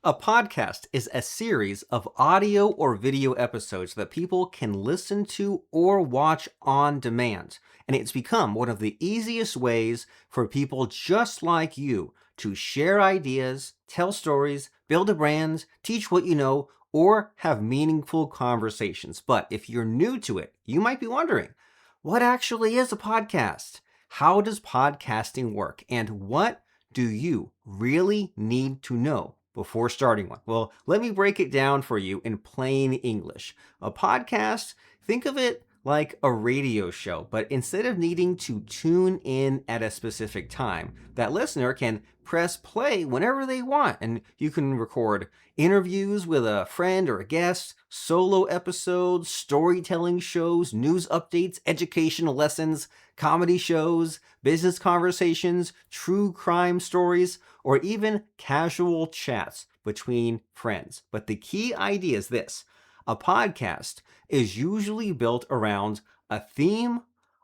A podcast is a series of audio or video episodes that people can listen to or watch on demand. And it's become one of the easiest ways for people just like you to share ideas, tell stories, build a brand, teach what you know, or have meaningful conversations. But if you're new to it, you might be wondering, what actually is a podcast? How does podcasting work? And what do you really need to know before starting one? Well, let me break it down for you in plain English. A podcast, think of it like a radio show, but instead of needing to tune in at a specific time, that listener can press play whenever they want, and you can record interviews with a friend or a guest, solo episodes, storytelling shows, news updates, educational lessons, comedy shows, business conversations, true crime stories, or even casual chats between friends. But the key idea is this: a podcast is usually built around a theme,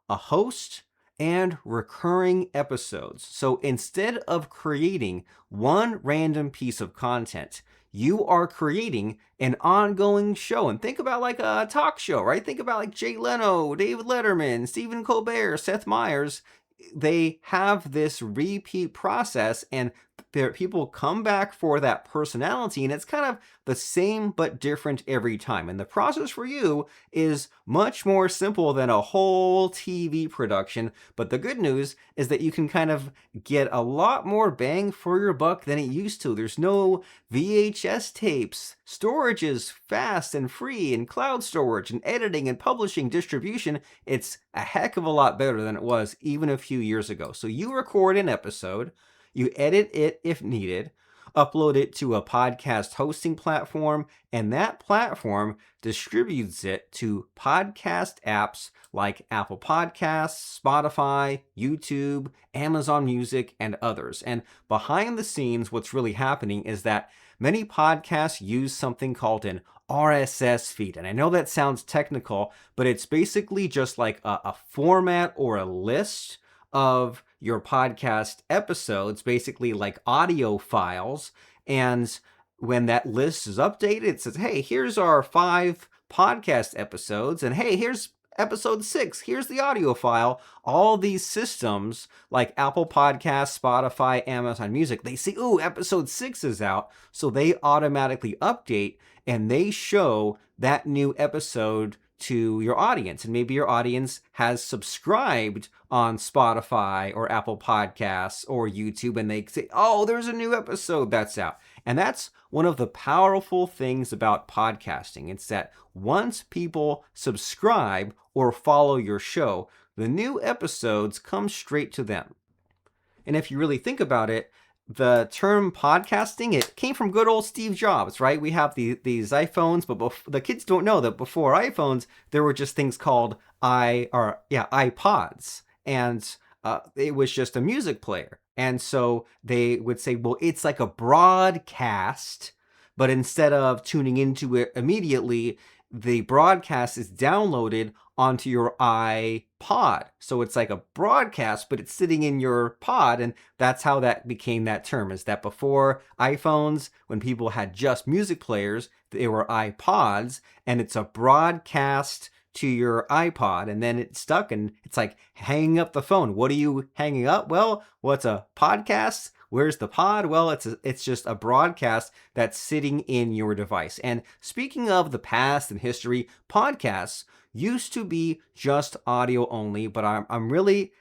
a host, and recurring episodes. So instead of creating one random piece of content, you are creating an ongoing show. And think about like a talk show, right? Think about like Jay Leno, David Letterman, Stephen Colbert, Seth Meyers. They have this repeat process, and people come back for that personality, and it's kind of the same but different every time. And the process for you is much more simple than a whole TV production. But the good news is that you can kind of get a lot more bang for your buck than it used to. There's no VHS tapes. Storage is fast and free, and cloud storage and editing and publishing, distribution. It's a heck of a lot better than it was even a few years ago. So you record an episode, you edit it if needed, upload it to a podcast hosting platform, and that platform distributes it to podcast apps like Apple Podcasts, Spotify, YouTube, Amazon Music, and others. And behind the scenes, what's really happening is that many podcasts use something called an RSS feed. And I know that sounds technical, but it's basically just like a format or a list of your podcast episodes, basically like audio files. And when that list is updated, it says, hey, here's our 5 podcast episodes, and hey, here's episode 6, here's the audio file. All these systems like Apple Podcasts, Spotify, Amazon Music, they see, ooh, episode 6 is out, so they automatically update and they show that new episode to your audience. And maybe your audience has subscribed on Spotify or Apple Podcasts or YouTube, and they say, oh, there's a new episode that's out. And that's one of the powerful things about podcasting. It's that once people subscribe or follow your show, the new episodes come straight to them. And if you really think about it, the term podcasting, it came from good old Steve Jobs, right? We have these iPhones, but the kids don't know that before iPhones, there were just things called iPods. And it was just a music player. And so they would say, well, it's like a broadcast, but instead of tuning into it immediately, the broadcast is downloaded onto your iPod. So it's like a broadcast, but it's sitting in your pod. And that's how that became that term, is that before iPhones, when people had just music players, they were iPods, and it's a broadcast to your iPod, and then it's stuck, and it's like hanging up the phone. What are you hanging up? Well, what's a podcast? Where's the pod? Well, it's just a broadcast that's sitting in your device. And speaking of the past and history, podcasts used to be just audio only, but I'm really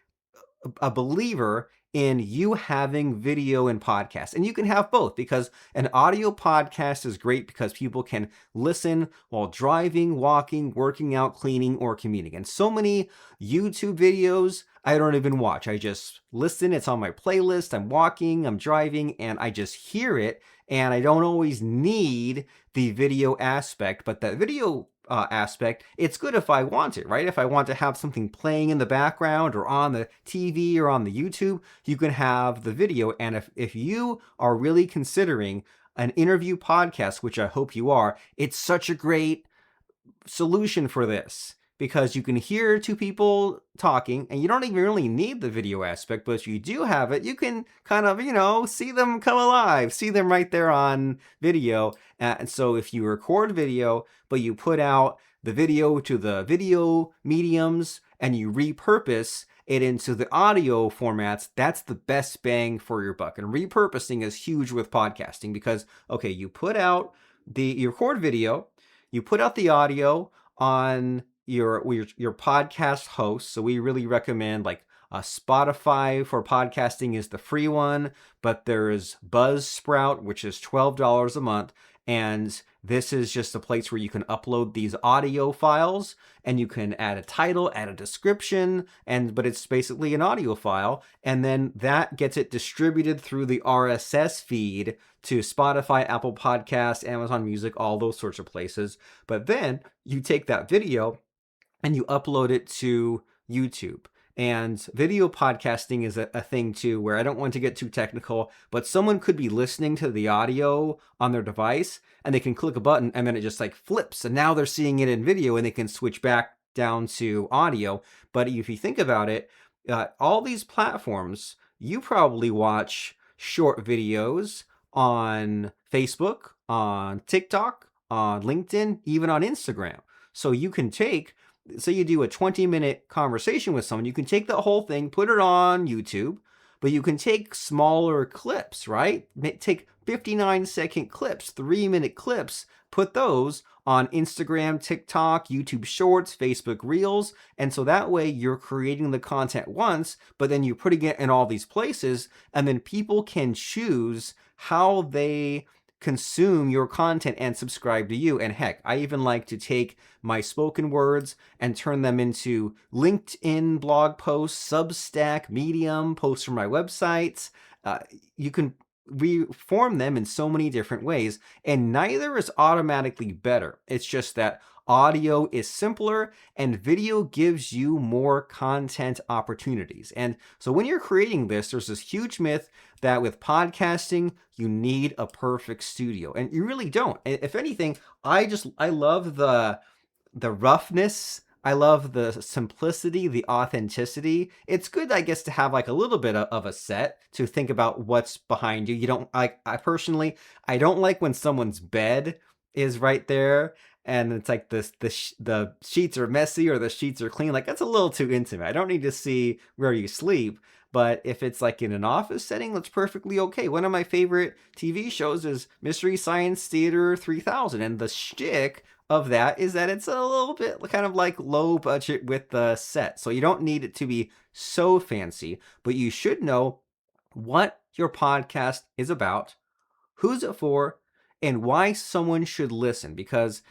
a believer in you having video and podcasts. And you can have both, because an audio podcast is great because people can listen while driving, walking, working out, cleaning, or commuting. And so many YouTube videos I don't even watch. I just listen. It's on my playlist. I'm walking, I'm driving, and I just hear it. And I don't always need the video aspect, but that video aspect, it's good if I want it, right? If I want to have something playing in the background or on the TV or on the YouTube, you can have the video. And if you are really considering an interview podcast, which I hope you are, it's such a great solution for this. because you can hear two people talking and you don't even really need the video aspect, but if you do have it, you can kind of, see them come alive, see them right there on video. And so if you record video, but you put out the video to the video mediums and you repurpose it into the audio formats, that's the best bang for your buck. And repurposing is huge with podcasting because, okay, you record video, you put out the audio on your podcast host. So we really recommend like Spotify for podcasting is the free one, but there's Buzzsprout, which is $12 a month. And this is just a place where you can upload these audio files and you can add a title, add a description, but it's basically an audio file. And then that gets it distributed through the RSS feed to Spotify, Apple Podcasts, Amazon Music, all those sorts of places. But then you take that video and you upload it to YouTube. And video podcasting is a thing too, where I don't want to get too technical, but someone could be listening to the audio on their device and they can click a button and then it just like flips. And now they're seeing it in video and they can switch back down to audio. But if you think about it, all these platforms, you probably watch short videos on Facebook, on TikTok, on LinkedIn, even on Instagram. So you can say you do a 20-minute conversation with someone, you can take the whole thing, put it on YouTube, but you can take smaller clips, right? Take 59-second clips, 3-minute clips, put those on Instagram, TikTok, YouTube Shorts, Facebook Reels. And so that way you're creating the content once, but then you're putting it in all these places, and then people can choose how they consume your content and subscribe to you. And heck, I even like to take my spoken words and turn them into LinkedIn blog posts, Substack, Medium, posts from my websites. You can reform them in so many different ways, and neither is automatically better. It's just that audio is simpler and video gives you more content opportunities. And so when you're creating this, there's this huge myth that with podcasting, you need a perfect studio, and you really don't. If anything, I love the roughness. I love the simplicity, the authenticity. It's good, I guess, to have like a little bit of a set to think about what's behind you. You don't like, I personally, I don't like when someone's bed is right there and it's like the sheets are messy or the sheets are clean. Like that's a little too intimate. I don't need to see where you sleep. But if it's like in an office setting, that's perfectly okay. One of my favorite TV shows is Mystery Science Theater 3000. And the shtick of that is that it's a little bit kind of like low budget with the set. So you don't need it to be so fancy, but you should know what your podcast is about, who's it for, and why someone should listen. Because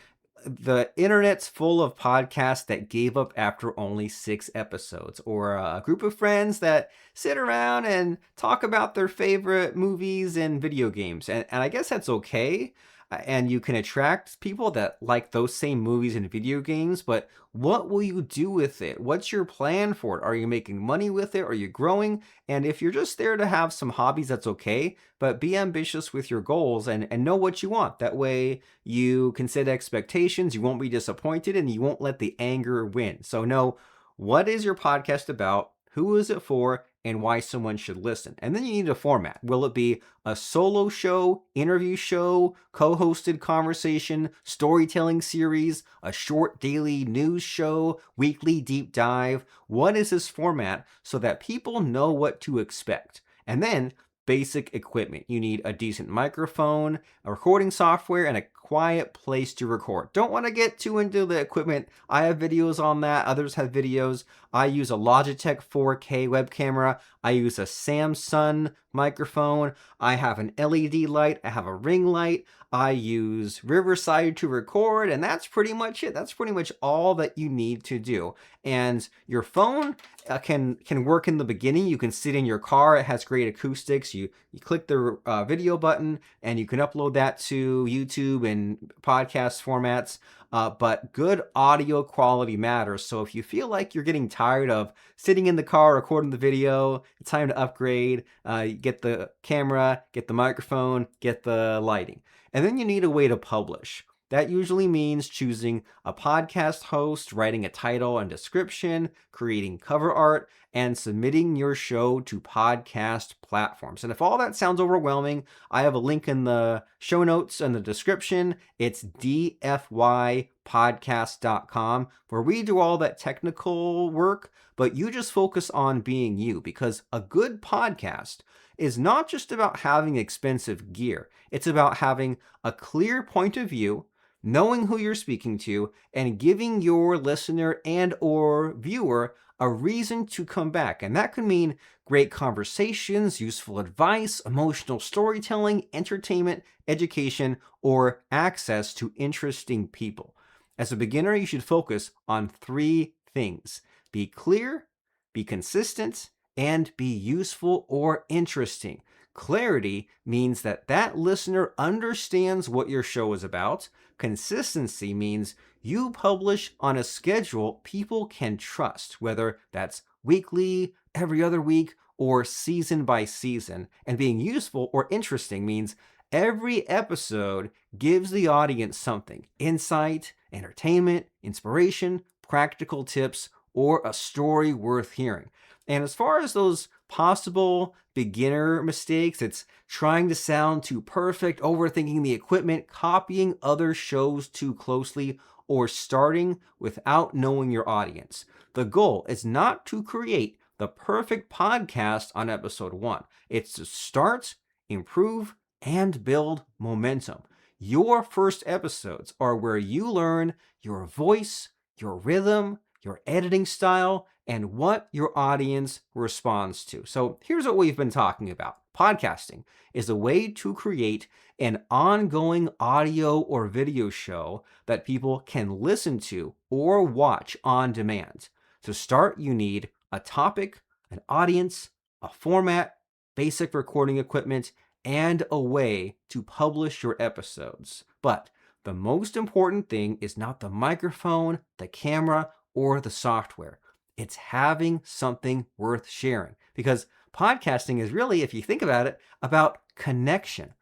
the internet's full of podcasts that gave up after only 6 episodes, or a group of friends that sit around and talk about their favorite movies and video games. And I guess that's okay. And you can attract people that like those same movies and video games, but what will you do with it? What's your plan for it? Are you making money with it? Are you growing? And if you're just there to have some hobbies, that's okay, but be ambitious with your goals and know what you want. That way you can set expectations, you won't be disappointed, and you won't let the anger win. So know, what is your podcast about? Who is it for? And why someone should listen. And then you need a format. Will it be a solo show, interview show, co-hosted conversation, storytelling series, a short daily news show, weekly deep dive? What is this format so that people know what to expect? And then basic equipment. You need a decent microphone, a recording software, and a quiet place to record. Don't want to get too into the equipment. I have videos on that. Others have videos. I use a Logitech 4K web camera. I use a Samsung microphone. I have an LED light. I have a ring light. I use Riverside to record, and that's pretty much it. That's pretty much all that you need to do. And your phone can work in the beginning. You can sit in your car. It has great acoustics. You click the video button, and you can upload that to YouTube and podcast formats. But good audio quality matters. So if you feel like you're getting tired of sitting in the car recording the video, it's time to upgrade. Get the camera, get the microphone, get the lighting. And then you need a way to publish. That usually means choosing a podcast host, writing a title and description, creating cover art, and submitting your show to podcast platforms. And if all that sounds overwhelming, I have a link in the show notes and the description. It's dfypodcast.com, where we do all that technical work, but you just focus on being you, because a good podcast is not just about having expensive gear. It's about having a clear point of view, knowing who you're speaking to, and giving your listener and or viewer a reason to come back. And that could mean great conversations, useful advice, emotional storytelling, entertainment, education, or access to interesting people. As a beginner, you should focus on three things: be clear, be consistent, and be useful or interesting. Clarity means that that listener understands what your show is about. Consistency means you publish on a schedule people can trust, whether that's weekly, every other week, or season by season. And being useful or interesting means every episode gives the audience something: insight, entertainment, inspiration, practical tips, or a story worth hearing. And as far as those possible beginner mistakes, it's trying to sound too perfect, overthinking the equipment, copying other shows too closely, or starting without knowing your audience. The goal is not to create the perfect podcast on episode 1. It's to start, improve, and build momentum. Your first episodes are where you learn your voice, your rhythm, your editing style, and what your audience responds to. So here's what we've been talking about. Podcasting is a way to create an ongoing audio or video show that people can listen to or watch on demand. To start, you need a topic, an audience, a format, basic recording equipment, and a way to publish your episodes. But the most important thing is not the microphone, the camera, or the software. It's having something worth sharing, because podcasting is really, if you think about it, about connection.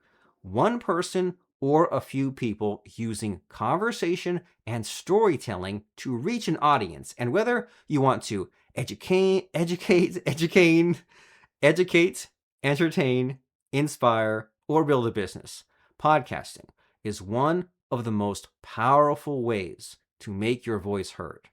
One person or a few people using conversation and storytelling to reach an audience. And whether you want to educate, entertain, inspire, or build a business, podcasting is one of the most powerful ways to make your voice heard.